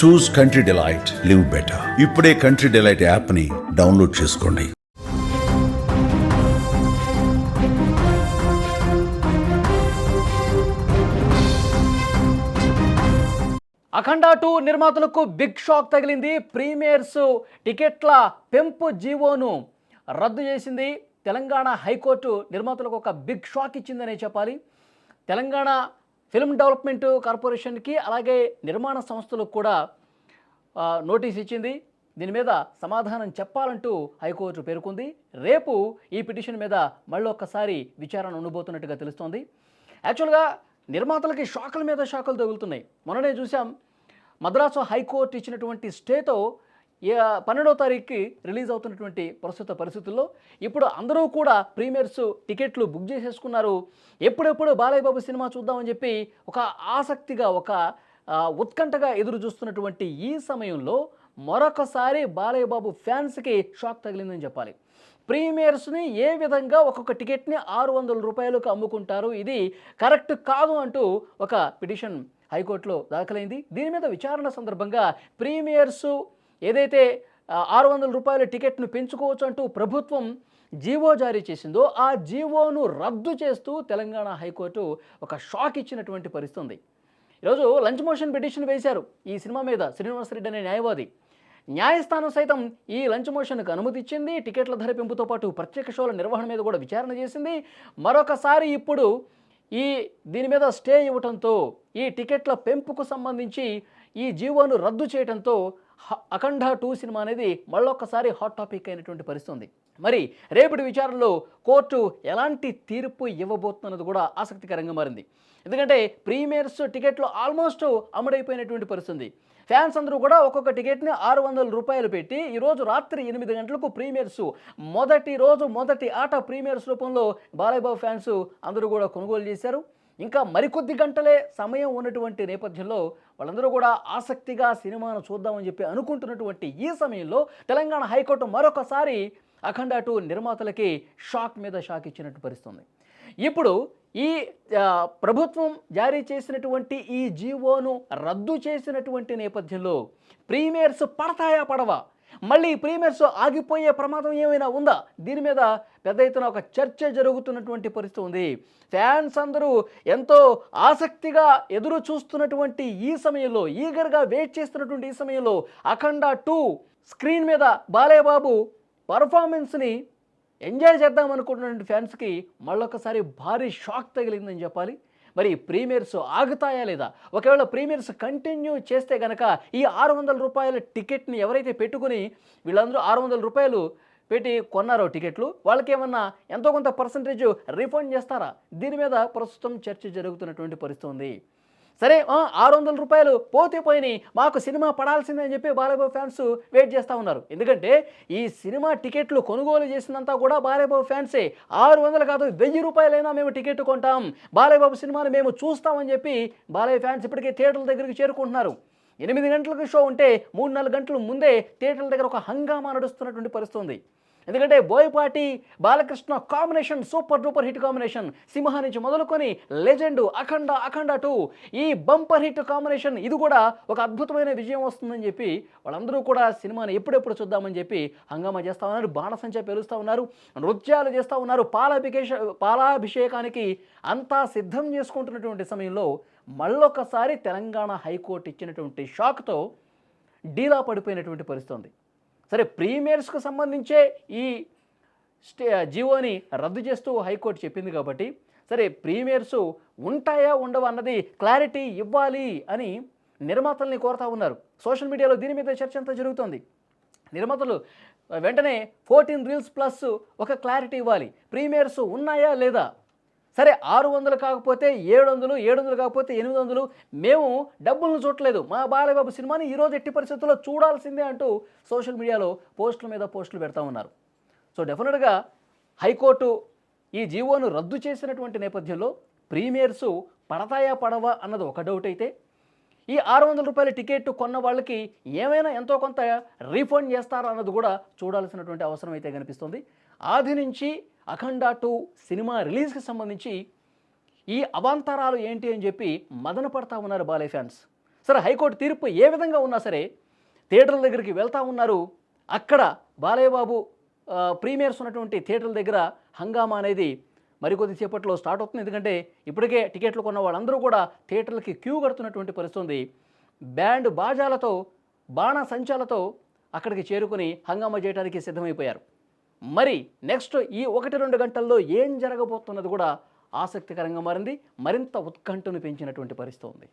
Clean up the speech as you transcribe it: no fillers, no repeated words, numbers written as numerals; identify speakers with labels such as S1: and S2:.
S1: చూస్ country delight, live better. ఇప్పుడే country delight యాప్ని download చేసుకోండి.
S2: అఖండ 2 నిర్మాతలకు బిగ్ షాక్ తగిలింది. ప్రీమియర్స్ టికెట్ల పెంపు జీవోను రద్దు చేసింది. తెలంగాణ హైకోర్టు నిర్మాతలకు ఒక బిగ్ షాక్ ఇచ్చిందనే చెప్పాలి. తెలంగాణ ఫిల్మ్ డెవలప్మెంట్ కార్పొరేషన్కి అలాగే నిర్మాణ సంస్థలకు కూడా నోటీస్ ఇచ్చింది. దీని మీద సమాధానం చెప్పాలంటూ హైకోర్టు పేర్కొంది. రేపు ఈ పిటిషన్ మీద మళ్ళీ ఒక్కసారి విచారణ ఉండబోతున్నట్టుగా తెలుస్తోంది. యాక్చువల్గా నిర్మాతలకి షాకుల మీద షాకులు తగులుతున్నాయి. మొన్ననే చూసాం, మద్రాసు హైకోర్టు ఇచ్చినటువంటి స్టేతో 12వ తారీఖుకి రిలీజ్ అవుతున్నటువంటి ప్రస్తుత పరిస్థితుల్లో ఇప్పుడు అందరూ కూడా ప్రీమియర్స్ టికెట్లు బుక్ చేసేసుకున్నారు. ఎప్పుడెప్పుడు బాలయ్య బాబు సినిమా చూద్దామని చెప్పి ఒక ఆసక్తిగా, ఒక ఉత్కంఠగా ఎదురు చూస్తున్నటువంటి ఈ సమయంలో మరొకసారి బాలయ్య బాబు ఫ్యాన్స్కి షాక్ తగిలిందని చెప్పాలి. ప్రీమియర్స్ని ఏ విధంగా ఒక్కొక్క టికెట్ని 600 రూపాయలకు అమ్ముకుంటారు, ఇది కరెక్ట్ కాదు అంటూ ఒక పిటిషన్ హైకోర్టులో దాఖలైంది. దీని మీద విచారణ సందర్భంగా ప్రీమియర్స్ ఏదైతే 600 రూపాయల టికెట్ను పెంచుకోవచ్చు అంటూ ప్రభుత్వం జీవో జారీ చేసిందో ఆ జీవోను రద్దు చేస్తూ తెలంగాణ హైకోర్టు ఒక షాక్ ఇచ్చినటువంటి పరిస్థితి ఉంది. ఈరోజు లంచ్ మోషన్ పిటిషన్ వేశారు ఈ సినిమా మీద శ్రీనివాసరెడ్డి అనే న్యాయవాది. న్యాయస్థానం సైతం ఈ లంచ్ మోషన్కు అనుమతి ఇచ్చింది. టికెట్ల ధర పెంపుతో పాటు ప్రత్యేక షోల నిర్వహణ మీద కూడా విచారణ చేసింది. మరొకసారి ఇప్పుడు దీని మీద స్టే ఇవ్వడంతో ఈ టికెట్ల పెంపుకు సంబంధించి ఈ జీవోను రద్దు చేయడంతో అఖండ 2 సినిమా అనేది మళ్ళొక్కసారి హాట్ టాపిక్ అయినటువంటి పరిస్థితి ఉంది. మరి రేపటి విచారణలో కోర్టు ఎలాంటి తీర్పు ఇవ్వబోతున్నది కూడా ఆసక్తికరంగా మారింది. ఎందుకంటే ప్రీమియర్స్ టికెట్లు ఆల్మోస్ట్ అమ్ముడైపోయినటువంటి పరిస్థితి. ఫ్యాన్స్ అందరూ కూడా ఒక్కొక్క టికెట్ని 600 రూపాయలు పెట్టి ఈరోజు రాత్రి 8 గంటలకు ప్రీమియర్స్ మొదటి ఆట ప్రీమియర్స్ రూపంలో బాలయ్య బాబు ఫ్యాన్స్ అందరూ కూడా కొనుగోలు చేశారు. ఇంకా మరికొద్ది గంటలే సమయం ఉన్నటువంటి నేపథ్యంలో వాళ్ళందరూ కూడా ఆసక్తిగా సినిమాను చూద్దామని చెప్పి అనుకుంటున్నటువంటి ఈ సమయంలో తెలంగాణ హైకోర్టు మరొకసారి అఖండ 2 నిర్మాతలకి షాక్ మీద షాక్ ఇచ్చినట్టు పరిస్థితుంది. ఇప్పుడు ఈ ప్రభుత్వం జారీ చేసినటువంటి ఈ జీవోను రద్దు చేసినటువంటి నేపథ్యంలో ప్రీమియర్స్ పడతాయా పడవా, మళ్ళీ ప్రీమియర్స్ ఆగిపోయే ప్రమాదం ఏమైనా ఉందా, దీని మీద పెద్ద ఎత్తున ఒక చర్చ జరుగుతున్నటువంటి పరిస్థితి ఉంది. ఫ్యాన్స్ అందరూ ఎంతో ఆసక్తిగా ఎదురు చూస్తున్నటువంటి ఈ సమయంలో, ఈగర్గా వెయిట్ చేస్తున్నటువంటి ఈ సమయంలో అఖండ 2 స్క్రీన్ మీద బాలయ్య బాబు పర్ఫార్మెన్స్ని ఎంజాయ్ చేద్దాం అనుకుంటున్న ఫ్యాన్స్కి మళ్ళొకసారి భారీ షాక్ తగిలిందని చెప్పాలి. మరి ప్రీమియర్స్ ఆగుతాయా లేదా, ఒకవేళ ప్రీమియర్స్ కంటిన్యూ చేస్తే కనుక ఈ 600 రూపాయల టికెట్ని ఎవరైతే పెట్టుకుని వీళ్ళందరూ 600 రూపాయలు పెట్టి కొన్నారో టికెట్లు, వాళ్ళకి ఏమన్నా ఎంతో కొంత పర్సంటేజ్ రీఫండ్ చేస్తారా, దీని మీద ప్రస్తుతం చర్చ జరుగుతున్నటువంటి పరిస్థితి ఉంది. సరే 600 రూపాయలు పోతే పోయినాయి, మాకు సినిమా పడాల్సిందే అని చెప్పి బాలయ్య బాబు ఫ్యాన్స్ వెయిట్ చేస్తూ ఉన్నారు. ఎందుకంటే ఈ సినిమా టికెట్లు కొనుగోలు చేసినంతా కూడా బాలయ్య బాబు ఫ్యాన్సే. 600 కాదు 1000 రూపాయలైనా మేము టికెట్ కొంటాం, బాలయ్య బాబు సినిమాని మేము చూస్తామని చెప్పి బాలయ్య ఫ్యాన్స్ ఇప్పటికే థియేటర్ల దగ్గరికి చేరుకుంటున్నారు. 8 గంటలకు షో ఉంటే 3-4 గంటల ముందే థియేటర్ల దగ్గర ఒక హంగామా నడుస్తున్నటువంటి పరిస్థితి ఉంది. ఎందుకంటే Boyapati Balakrishna combination super duper hit combination. Simha నుంచి మొదలుకొని లెజెండ్ అఖండ 2 ఈ బంపర్ హిట్ కాంబినేషన్, ఇది కూడా ఒక అద్భుతమైన విజయం వస్తుందని చెప్పి వాళ్ళందరూ కూడా సినిమాని ఎప్పుడెప్పుడు చూద్దామని చెప్పి హంగామా చేస్తూ ఉన్నారు, బాణసంచా పేలుస్తూ ఉన్నారు, నృత్యాలు చేస్తూ ఉన్నారు. పాలాభిషేకానికి అంతా సిద్ధం చేసుకుంటున్నటువంటి సమయంలో మళ్ళొకసారి తెలంగాణ హైకోర్టు ఇచ్చినటువంటి షాక్తో డీలా పడిపోయినటువంటి పరిస్థితి ఉంది. సరే, ప్రీమియర్స్కు సంబంధించే ఈ జీవోని రద్దు చేస్తూ హైకోర్టు చెప్పింది కాబట్టి సరే ప్రీమియర్స్ ఉంటాయా ఉండవా అన్నది క్లారిటీ ఇవ్వాలి అని నిర్మాతల్ని కోరుతూ ఉన్నారు. సోషల్ మీడియాలో దీని మీద చర్చ అంతా జరుగుతుంది. నిర్మాతలు వెంటనే 14 రీల్స్ ప్లస్ ఒక క్లారిటీ ఇవ్వాలి, ప్రీమియర్స్ ఉన్నాయా లేదా. సరే 600 కాకపోతే 700, 700 కాకపోతే 800, మేము డబ్బులను చూడలేదు, మా బాలయ్య బాబు సినిమాని ఈరోజు ఎట్టి పరిస్థితుల్లో చూడాల్సిందే అంటూ సోషల్ మీడియాలో పోస్టుల మీద పోస్టులు పెడతా ఉన్నారు. సో డెఫినెట్గా హైకోర్టు ఈ జీవోను రద్దు చేసినటువంటి నేపథ్యంలో ప్రీమియర్స్ పడతాయా పడవా అన్నది ఒక డౌట్ అయితే, ఈ 600 రూపాయల టికెట్ కొన్న వాళ్ళకి ఏమైనా ఎంతో కొంత రీఫండ్ చేస్తారా అన్నది కూడా చూడాల్సినటువంటి అవసరం అయితే కనిపిస్తుంది. ఆది నుంచి అఖండ 2 సినిమా రిలీజ్కి సంబంధించి ఈ అవాంతరాలు ఏంటి అని చెప్పి మదన పడతా ఉన్నారు బాలయ్య ఫ్యాన్స్. సరే హైకోర్టు తీర్పు ఏ విధంగా ఉన్నా సరే థియేటర్ల దగ్గరికి వెళ్తూ ఉన్నారు. అక్కడ బాలయ్య బాబు ప్రీమియర్స్ ఉన్నటువంటి థియేటర్ల దగ్గర హంగామా అనేది మరికొద్ది సేపట్లో స్టార్ట్ అవుతుంది. ఎందుకంటే ఇప్పటికే టికెట్లు కొన్న వాళ్ళందరూ కూడా థియేటర్లకి క్యూ కడుతున్నటువంటి పరిస్థితి ఉంది. బ్యాండ్ బాజాలతో బాణసంచాలతో అక్కడికి చేరుకుని హంగామా చేయడానికి సిద్ధమైపోయారు. మరి నెక్స్ట్ ఈ 1-2 గంటల్లో ఏం జరగబోతున్నది కూడా ఆసక్తికరంగా మారింది. మరింత ఉత్కంఠను పెంచినటువంటి పరిస్థితి ఉంది.